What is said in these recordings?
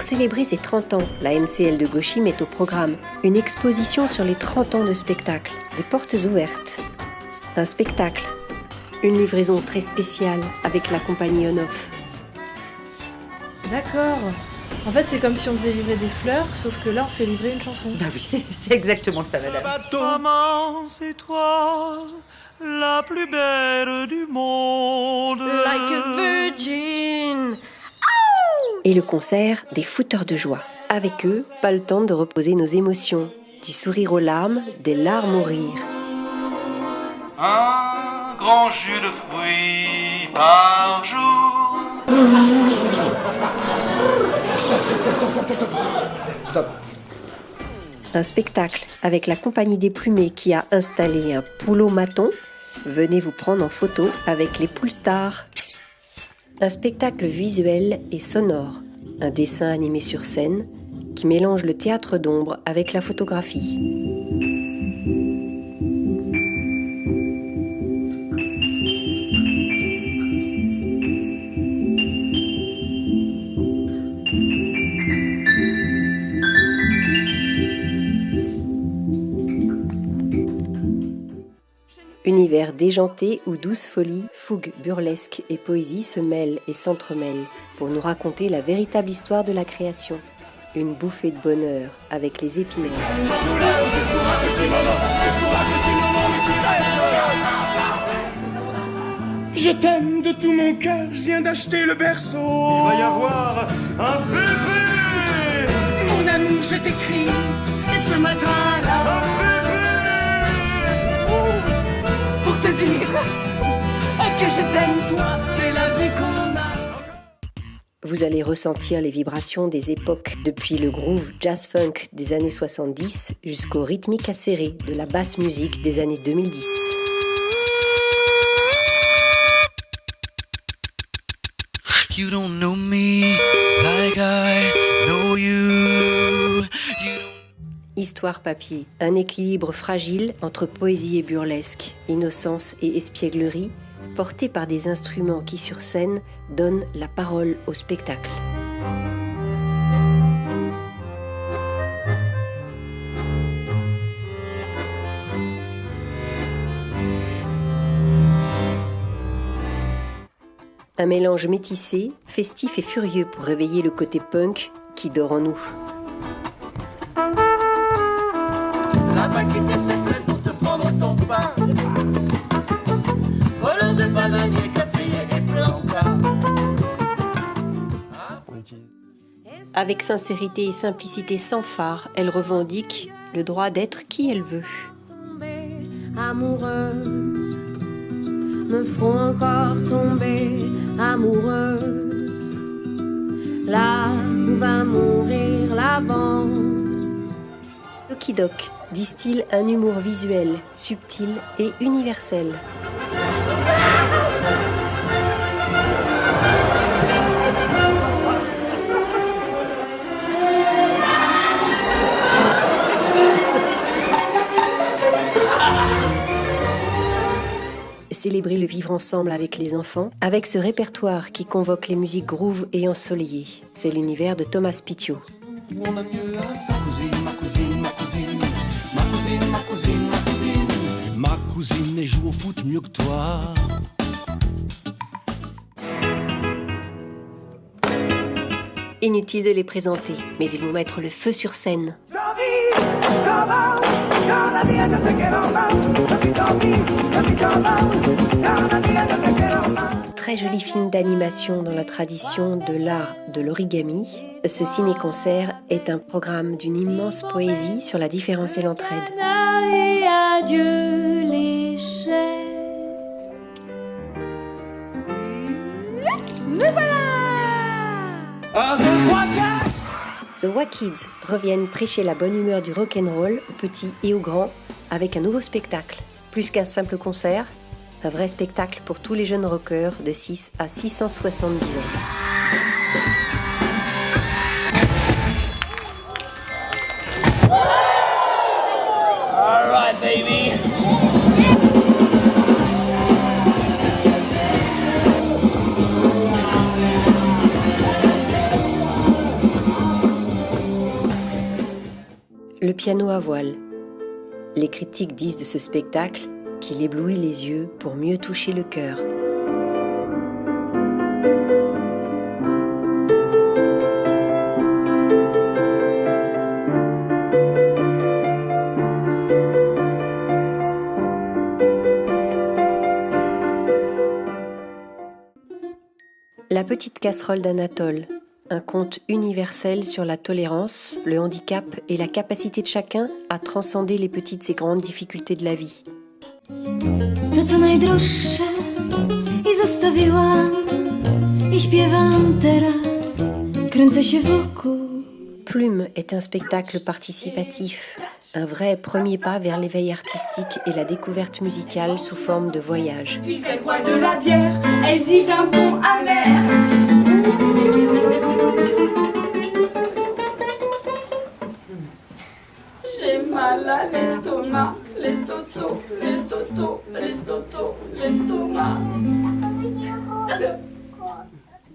Pour célébrer ses 30 ans, la MCL de Gauchy met au programme une exposition sur les 30 ans de spectacle, des portes ouvertes. Un spectacle, une livraison très spéciale avec la compagnie On-Off. D'accord. En fait, c'est comme si on faisait livrer des fleurs, sauf que là, on fait livrer une chanson. Bah oui, c'est exactement ça, madame. Maman, c'est toi, la plus belle du monde. Like a virgin. Et le concert des fouteurs de joie. Avec eux, pas le temps de reposer nos émotions. Du sourire aux larmes, des larmes au rire. Un grand jus de fruits par jour. Stop. Un spectacle avec la compagnie des Plumés qui a installé un poulot maton. Venez vous prendre en photo avec les poules stars. Un spectacle visuel et sonore. Un dessin animé sur scène qui mélange le théâtre d'ombre avec la photographie. Univers déjanté où douce folie, fougue, burlesque et poésie se mêlent et s'entremêlent pour nous raconter la véritable histoire de la création. Une bouffée de bonheur avec les épinards. Je t'aime de tout mon cœur, je viens d'acheter le berceau. Il va y avoir un bébé. Mon amour, je t'écris, et ce matin-là, pour te dire que je t'aime toi et la vie qu'on a. Vous allez ressentir les vibrations des époques, depuis le groove jazz-funk des années 70 jusqu'au rythmique acéré de la basse musique des années 2010. You don't know me like I know you. Histoire papier, un équilibre fragile entre poésie et burlesque, innocence et espièglerie, porté par des instruments qui sur scène donnent la parole au spectacle. Un mélange métissé, festif et furieux pour réveiller le côté punk qui dort en nous. Là-bas qui t'essaie pour te prendre ton pain. Voleur de bananier, caféier et plantain. Avec sincérité et simplicité sans phare, elle revendique le droit d'être qui elle veut. Amoureuse, me feront encore tomber amoureuse, là où va mourir l'avant. Doki Doc distille un humour visuel, subtil et universel. Célébrer le vivre ensemble avec les enfants, avec ce répertoire qui convoque les musiques groove et ensoleillées. C'est l'univers de Thomas Pitiot. On a mieux à faire. Cousine, ma cousine, ma cousine, ma cousine, ma cousine, ma cousine. Ma cousine, elle joue au foot mieux que toi. Inutile de les présenter, mais ils vont mettre le feu sur scène. Très joli film d'animation dans la tradition de l'art de l'origami. Ce ciné-concert est un programme d'une immense poésie sur la différence et l'entraide. Adieu les chaises. Mais voilà. The Wakids reviennent prêcher la bonne humeur du rock'n'roll aux petits et aux grands avec un nouveau spectacle. Plus qu'un simple concert, un vrai spectacle pour tous les jeunes rockers de 6 à 670 ans. All right, baby. Le piano à voile. Les critiques disent de ce spectacle qu'il éblouit les yeux pour mieux toucher le cœur. La petite casserole d'Anatole, un conte universel sur la tolérance, le handicap et la capacité de chacun à transcender les petites et grandes difficultés de la vie. To co najdroższe i zostawiłam i śpiewam teraz, kręcę się wokół. Plume est un spectacle participatif, un vrai premier pas vers l'éveil artistique et la découverte musicale sous forme de voyage. Puis elle boit de la bière, elle dit d'un ton amer. J'ai mal à l'estomac, l'estoto, l'estoto, l'estoto, l'estomac.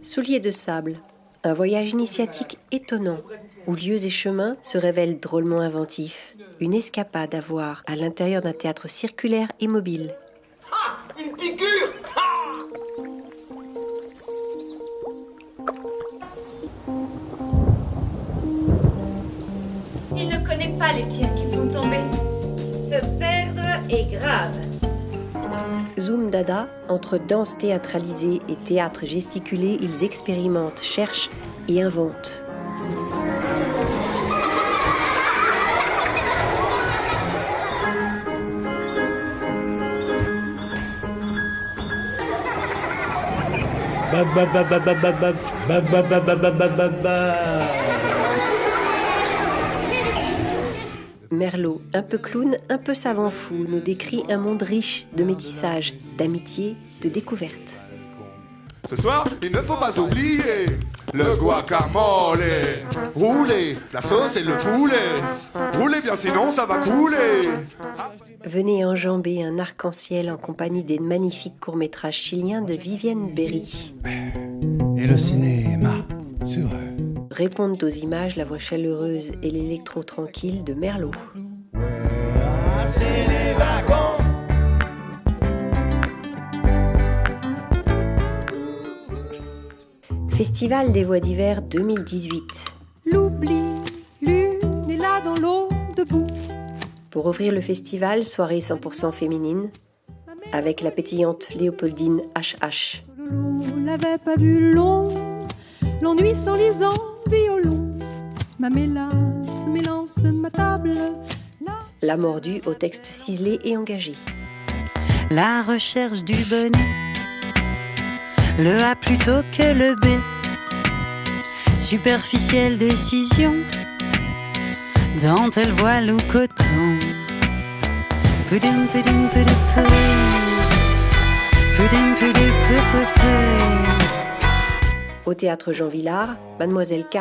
Souliers de sable, un voyage initiatique étonnant, où lieux et chemins se révèlent drôlement inventifs. Une escapade à voir à l'intérieur d'un théâtre circulaire et mobile. Ah, une piqûre. Il ne connaît pas les pierres qui font tomber. Se perdre est grave. Zoom Dada, entre danse théâtralisée et théâtre gesticulé, ils expérimentent, cherchent et inventent. Merlot, un peu clown, un peu savant fou, nous décrit un monde riche de métissage, d'amitié, de découverte. Ce soir, il ne faut pas oublier le guacamole. Roulez la sauce et le poulet. Roulez bien, sinon ça va couler. Venez enjamber un arc-en-ciel en compagnie des magnifiques courts-métrages chiliens de Vivienne Berry. Et le cinéma sur Répondent aux images la voix chaleureuse et l'électro tranquille de Merlot. c'est les vacances. Festival des voix d'hiver 2018. L'oubli, l'une est là dans l'eau, debout. Pour ouvrir le festival, soirée 100% féminine, avec la pétillante Léopoldine HH. On l'avait pas vu long, l'ennui s'enlisant, violon. Ma mélasse, mélance, ma table. La mordue au texte ciselé et engagé. La recherche du bonnet, le A plutôt que le B. Superficielle décision, dentelle, voile ou coton. Poudoum, poudoum, poudoum, poudoum. Poudoum, poudoum, poudoum, poudoum. Au théâtre Jean Villard, Mademoiselle K.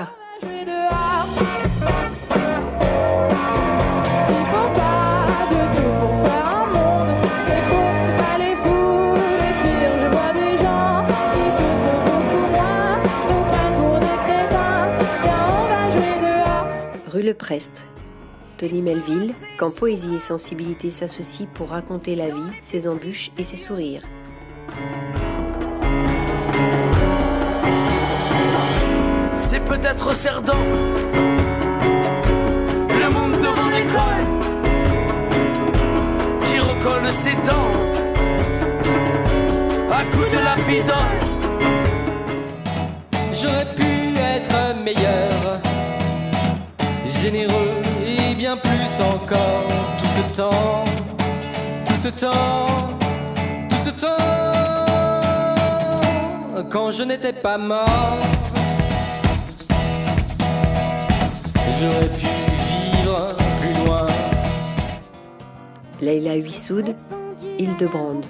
Rue Le Prest. Tony Melville, quand poésie et sensibilité s'associent pour raconter la vie, ses embûches et ses sourires. C'est peut-être Cerdan, le monde devant l'école, qui recolle ses dents à coups de lapidole. J'aurais pu être meilleur, généreux et bien plus encore. Tout ce temps, tout ce temps, tout ce temps, quand je n'étais pas mort, j'aurais pu vivre plus loin. Leïla Huissoud, Hildebrand.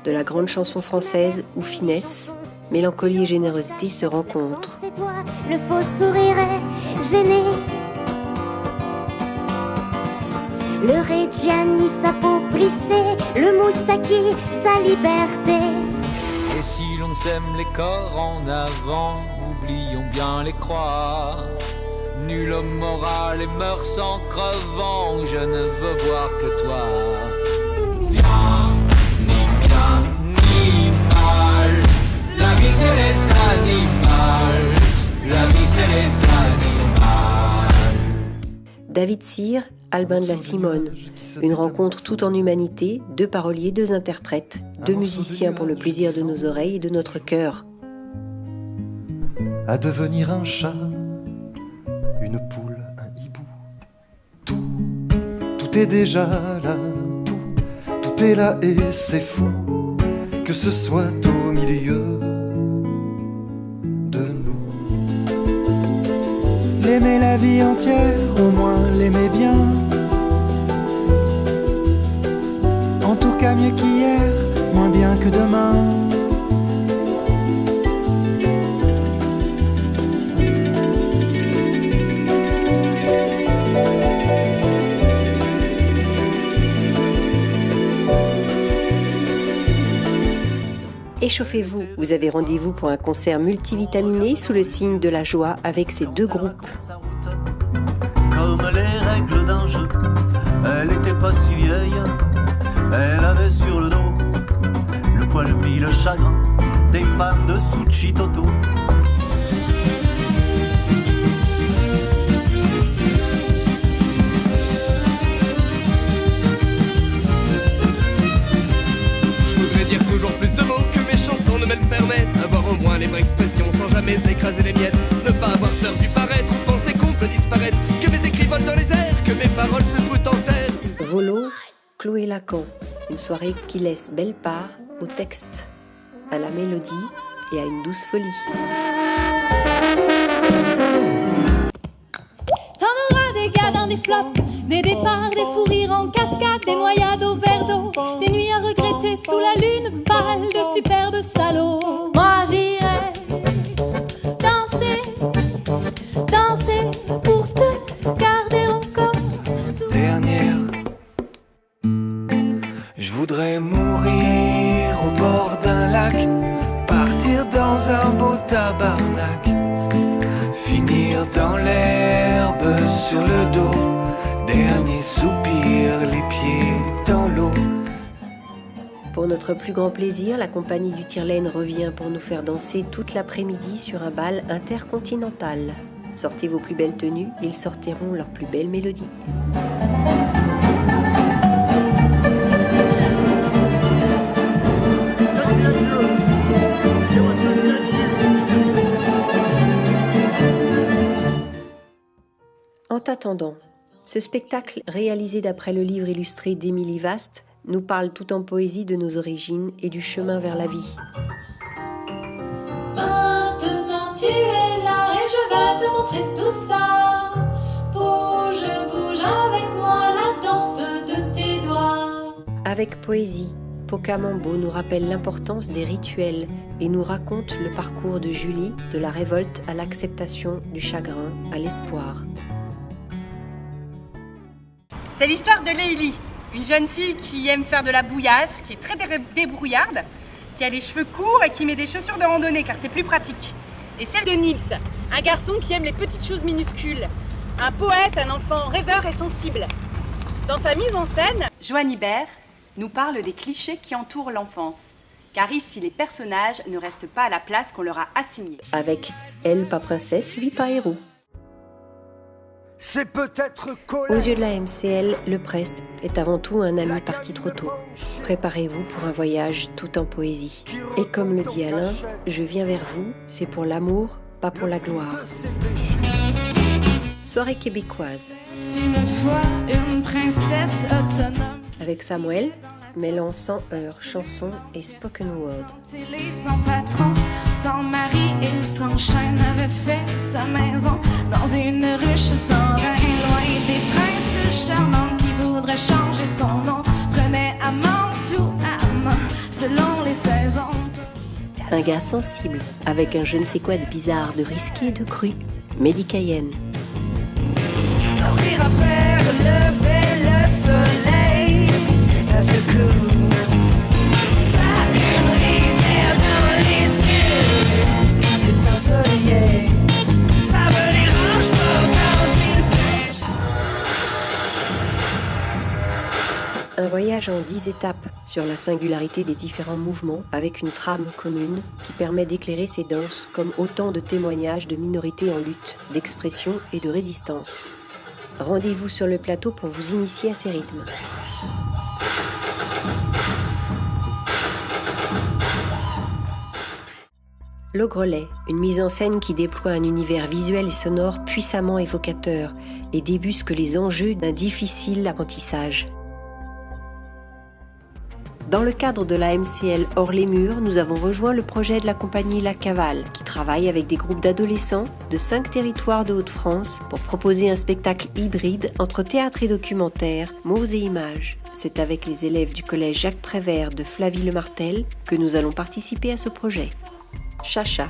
De la grande chanson française où finesse, mélancolie et générosité se rencontrent. C'est toi, le faux sourire est gêné. Le Reggiani, sa peau plissée, le Moustaki, sa liberté. Et si l'on sème les corps en avant, oublions bien les croix. nul moral et meurt sans crevant. Je ne veux voir que toi. Viens, ni bien, ni mal. La vie c'est les animaux. La vie c'est les animaux. David Cyr, Albin de la Simone. Une rencontre toute en humanité, 2 paroliers, 2 interprètes, 2 musiciens pour le plaisir de nos oreilles et de notre cœur. À devenir un chat, une poule, un hibou. Tout est déjà là, tout est là et c'est fou que ce soit au milieu de nous. L'aimer la vie entière, au moins l'aimer bien. En tout cas mieux qu'hier, moins bien que demain. Échauffez-vous, vous avez rendez-vous pour un concert multivitaminé sous le signe de la joie avec ces 2 groupes. Comme les règles d'un jeu, elle était pas si vieille. Elle avait sur le dos le poil mis le chagrin des fans de Suchi Toto. Je voudrais dire toujours plus de mots que mes chansons ne me le permettent. Avoir au moins les vraies expressions sans jamais écraser les miettes. Ne pas avoir peur du paraître ou penser qu'on peut disparaître. Que mes écrits volent dans les airs, que mes paroles se foutent en terre. Volo, Chloé Lacan. Une soirée qui laisse belle part au texte, à la mélodie et à une douce folie. T'en auras des gars dans des flops, des départs, des fous rires en cascade, des noyades au verre d'eau, des nuits à regretter sous la lune pâle, de superbes salauds. Moi j'irai danser, danser pour te garder encore. Dernière, je voudrais mourir au bord d'un lac, partir dans un beau tabarnak, finir dans l'herbe sur le dos, dernier soupir, les pieds dans l'eau. Pour notre plus grand plaisir, la compagnie du Tire-Laine revient pour nous faire danser toute l'après-midi sur un bal intercontinental. Sortez vos plus belles tenues, ils sortiront leurs plus belles mélodies. En t'attendant, ce spectacle réalisé d'après le livre illustré d'Émilie Vast nous parle tout en poésie de nos origines et du chemin vers la vie. Maintenant tu es là et je vais te montrer tout ça. Bouge, bouge avec moi la danse de tes doigts. Avec poésie, Pocamambo nous rappelle l'importance des rituels et nous raconte le parcours de Julie, de la révolte à l'acceptation, du chagrin à l'espoir. C'est l'histoire de Leili, une jeune fille qui aime faire de la bouillasse, qui est très débrouillarde, qui a les cheveux courts et qui met des chaussures de randonnée car c'est plus pratique. Et celle de Nils, un garçon qui aime les petites choses minuscules, un poète, un enfant rêveur et sensible. Dans sa mise en scène, Joanne Ibert nous parle des clichés qui entourent l'enfance, car ici les personnages ne restent pas à la place qu'on leur a assignée. Avec elle pas princesse, lui pas héros. C'est peut-être Aux yeux de la MCL, le Prest est avant tout un ami parti trop tôt. Préparez-vous pour un voyage tout en poésie. Et comme le dit Alain, je viens vers vous, c'est pour l'amour, pas pour la gloire. Soirée québécoise. Une fois une princesse autonome. Avec Samuel, mêlant sans heurts, chansons et spoken word. Sans patron, sans mari et sans chaîne, avait fait sa maison dans une ruche sans rein, loin des princes charmants qui voudraient changer son nom. Prenait amant ou amant selon les saisons. Un gars sensible, avec un je ne sais quoi de bizarre, de risqué, de cru. Mehdi Cayenne. Sourire à faire lever le soleil à ce coup. T'as une rivière dans les yeux, est ensoleillée. Ça me dérange pas quand Un voyage en 10 étapes sur la singularité des différents mouvements avec une trame commune qui permet d'éclairer ces danses comme autant de témoignages de minorités en lutte, d'expression et de résistance. Rendez-vous sur le plateau pour vous initier à ces rythmes. L'Ogrelet, une mise en scène qui déploie un univers visuel et sonore puissamment évocateur et débusque les enjeux d'un difficile apprentissage. Dans le cadre de la MCL Hors les Murs, nous avons rejoint le projet de la compagnie La Cavale, qui travaille avec des groupes d'adolescents de 5 territoires de Hauts-de-France pour proposer un spectacle hybride entre théâtre et documentaire, mots et images. C'est avec les élèves du collège Jacques Prévert de Flavie-le-Martel que nous allons participer à ce projet. Chacha.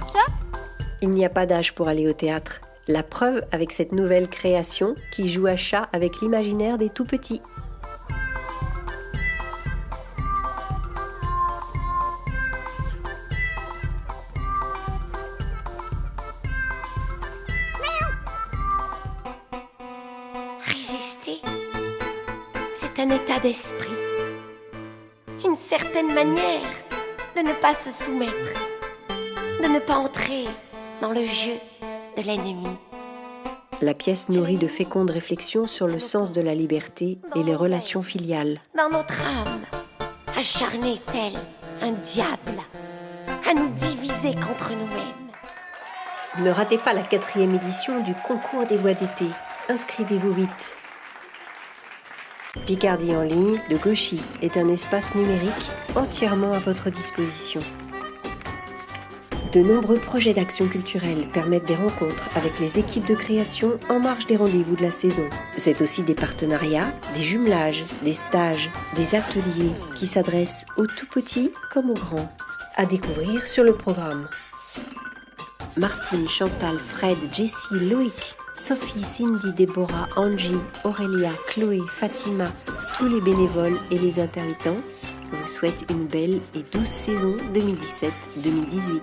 Il n'y a pas d'âge pour aller au théâtre. La preuve avec cette nouvelle création qui joue à chat avec l'imaginaire des tout-petits. Résister, c'est un état d'esprit, une certaine manière de ne pas se soumettre, de ne pas entrer dans le jeu de l'ennemi. La pièce nourrit de fécondes réflexions sur le sens de la liberté et les relations filiales. Dans notre âme, acharné tel un diable, à nous diviser contre nous-mêmes. Ne ratez pas la 4e édition du concours des voix d'été. Inscrivez-vous vite. Picardie en ligne de Gauchy est un espace numérique entièrement à votre disposition. De nombreux projets d'action culturelle permettent des rencontres avec les équipes de création en marge des rendez-vous de la saison. C'est aussi des partenariats, des jumelages, des stages, des ateliers qui s'adressent aux tout petits comme aux grands. À découvrir sur le programme. Martine, Chantal, Fred, Jessie, Loïc, Sophie, Cindy, Déborah, Angie, Aurélia, Chloé, Fatima, tous les bénévoles et les intermittents vous souhaitent une belle et douce saison 2017-2018.